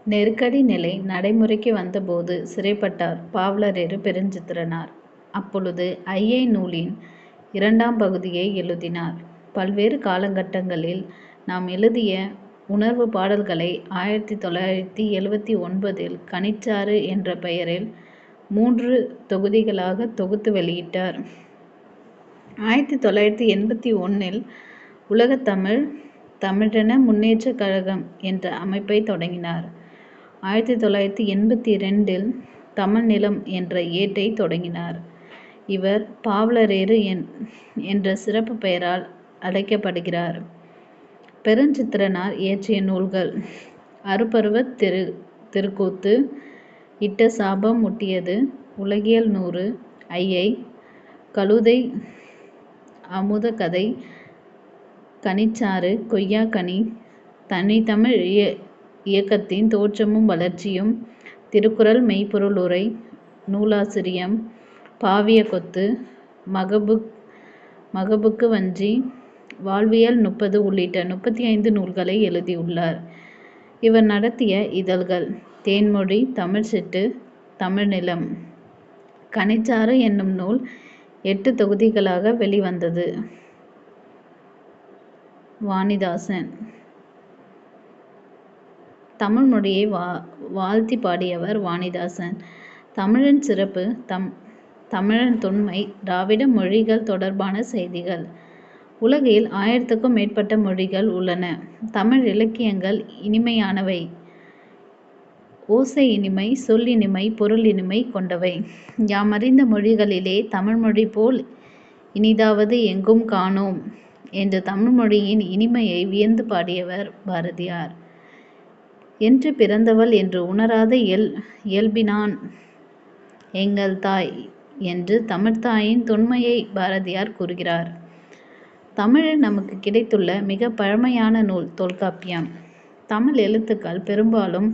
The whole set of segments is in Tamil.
நெருக்கடி நிலை நடைமுறைக்கு வந்தபோது சிறைப்பட்டார் பாவலரேறு பெருஞ்சித்திரனார். அப்பொழுது ஐயை நூலின் 2ஆம் பகுதியை எழுதினார். பல்வேறு காலகட்டங்களில் நாம் எழுதிய உணர்வு பாடல்களை 1979 கனிச்சாறு என்ற பெயரில் 3 தொகுதிகளாக தொகுத்து வெளியிட்டார். 1981 உலகத்தமிழ் தமிழென முன்னேற்றக் கழகம் என்ற அமைப்பை தொடங்கினார். 1982 தமிழ் நிலம் என்ற ஏட்டை தொடங்கினார். இவர் பாவலரேறு என்ற சிறப்பு பெயரால் அழைக்கப்படுகிறார். பெருஞ்சித்திரனார் இயற்றிய நூல்கள்: அருப்பருவத் திருக்கூத்து, இட்ட சாபம் முட்டியது, உலகியல் 100, ஐயை, கழுதை அமுத கதை, கனிச்சாறு, கொய்யாக்கனி, தனித்தமிழ் இயக்கத்தின் தோற்றமும் வளர்ச்சியும், திருக்குறள் மெய்ப்பொருள் உரை, நூலாசிரியம், பாவிய கொத்து, மகபுக்கு வஞ்சி, வாழ்வியல் 30 உள்ளிட்ட 35 நூல்களை எழுதியுள்ளார். இவர் நடத்திய இதழ்கள்: தேன்மொழி, தமிழ்ச்சிட்டு, தமிழ்நிலம். கனிச்சாறு என்னும் நூல் 8 தொகுதிகளாக வெளிவந்தது. வாணிதாசன். தமிழ் மொழியை வாழ்த்தி பாடியவர் வாணிதாசன். தமிழின் சிறப்பு, தமிழன் தொன்மை, திராவிட மொழிகள் தொடர்பான செய்திகள். உலகில் 1000க்கும் மேற்பட்ட மொழிகள் உள்ளன. தமிழ் இலக்கியங்கள் இனிமையானவை. ஓசை இனிமை, சொல் இனிமை, பொருள் இனிமை கொண்டவை. யாமறிந்த மொழிகளிலே தமிழ்மொழி போல் இனிதாவது எங்கும் காணோம் என்று தமிழ்மொழியின் இனிமையை வியந்து பாடியவர் பாரதியார். என்று பிறந்தவள் என்று உணராத இயல்பினான் எங்கள் தாய் என்று தமிழ்த்தாயின் தொன்மையை பாரதியார் கூறுகிறார். தமிழில் நமக்கு கிடைத்துள்ள மிக பழமையான நூல் தொல்காப்பியம். தமிழ் எழுத்துக்கள் பெரும்பாலும்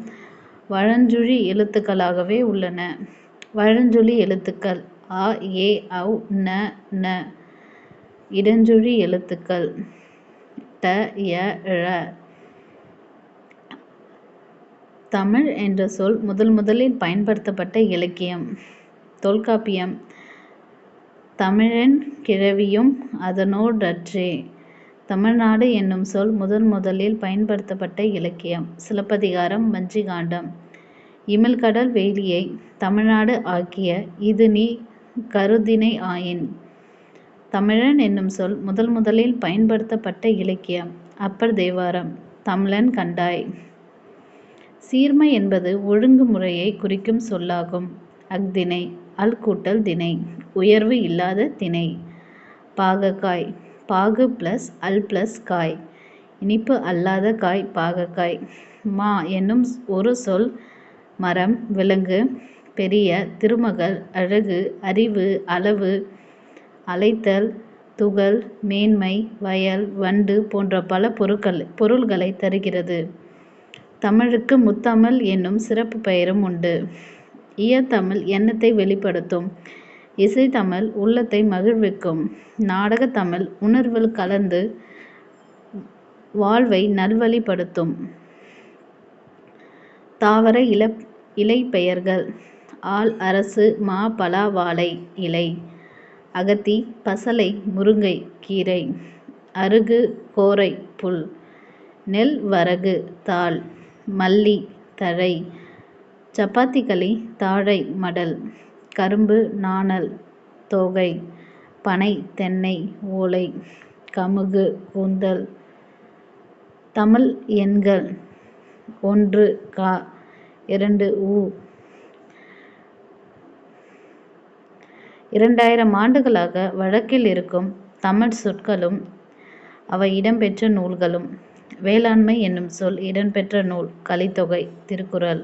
வழஞ்சுழி எழுத்துக்களாகவே உள்ளன. வழஞ்சொலி எழுத்துக்கள் அ, ஏ, ஔ, ந, ந. இடஞ்சுழி எழுத்துக்கள் ட, ய, ழ. தமிழ் என்ற சொல் முதலில் பயன்படுத்தப்பட்ட இலக்கியம் தொல்காப்பியம். தமிழென் கிழவியும் அதனோடற்றே. தமிழ்நாடு என்னும் சொல் முதலில் பயன்படுத்தப்பட்ட இலக்கியம் சிலப்பதிகாரம், வஞ்சிகாண்டம். இமிழ்கடல் வேலியை தமிழ்நாடு ஆக்கிய இது நீ கருதினை ஆயின். தமிழன் என்னும் சொல் முதலில் பயன்படுத்தப்பட்ட இலக்கியம் அப்பர் தேவாரம். தமிழன் கண்டாய். சீர்மை என்பது ஒழுங்கு முறையை குறிக்கும் சொல்லாகும். அஃதிணை அல் கூட்டல் திணை, உயர்வு இல்லாத திணை. பாகற்காய். பாகு + அல் + காய், இனிப்பு அல்லாத காய் பாகற்காய். மா என்னும் ஒரு சொல் மரம், விலங்கு, பெரிய, திருமகள், அழகு, அறிவு, அளவு, அழைத்தல், துகள், மேன்மை, வயல், வண்டு போன்ற பல பொருள்களை தருகிறது. தமிழுக்கு முத்தமிழ் என்னும் சிறப்பு பெயரும் உண்டு. இயத்தமிழ் எண்ணத்தை வெளிப்படுத்தும். இசைத்தமிழ் உள்ளத்தை மகிழ்விக்கும். நாடகத்தமிழ் உணர்வில் கலந்து வாழ்வை நல்வழிப்படுத்தும். தாவர இலைப்பெயர்கள்: ஆல், அரசு, மா, பலா, வாழை இலை. அகத்தி, பசலை, முருங்கை கீரை. அருகு, கோரை புல். நெல், வரகு, தாள். மல்லி, தழை. சப்பாத்திகளி, தாழை, மடல். கரும்பு, நாணல், தோகை. பனை, தென்னை, ஓலை. கமுகு, கூந்தல். தமிழ் எண்கள்: 1 க, 2 உ. 2000 ஆண்டுகளாக வழக்கில் இருக்கும் தமிழ் சொற்களும் அவை இடம்பெற்ற நூல்களும். வேளாண்மை என்னும் சொல் இடம்பெற்ற நூல் கலித்தொகை, திருக்குறள்.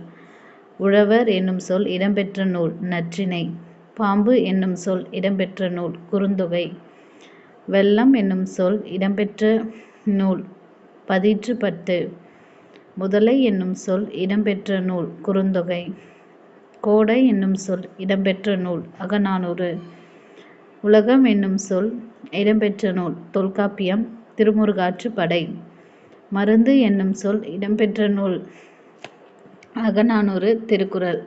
உழவர் என்னும் சொல் இடம்பெற்ற நூல் நற்றிணை. பாம்பு என்னும் சொல் இடம்பெற்ற நூல் குறுந்தொகை. வெள்ளம் என்னும் சொல் இடம்பெற்ற நூல் பதிற்றுப்பத்து. முதலை என்னும் சொல் இடம்பெற்ற நூல் குறுந்தொகை. கோடை என்னும் சொல் இடம்பெற்ற நூல் அகநானூறு. உலகம் என்னும் சொல் இடம்பெற்ற நூல் தொல்காப்பியம், திருமுருகாற்றுப்படை. மருந்து என்னும் சொல் இடம்பெற்ற நூல் அகநானூறு, திருக்குறள்.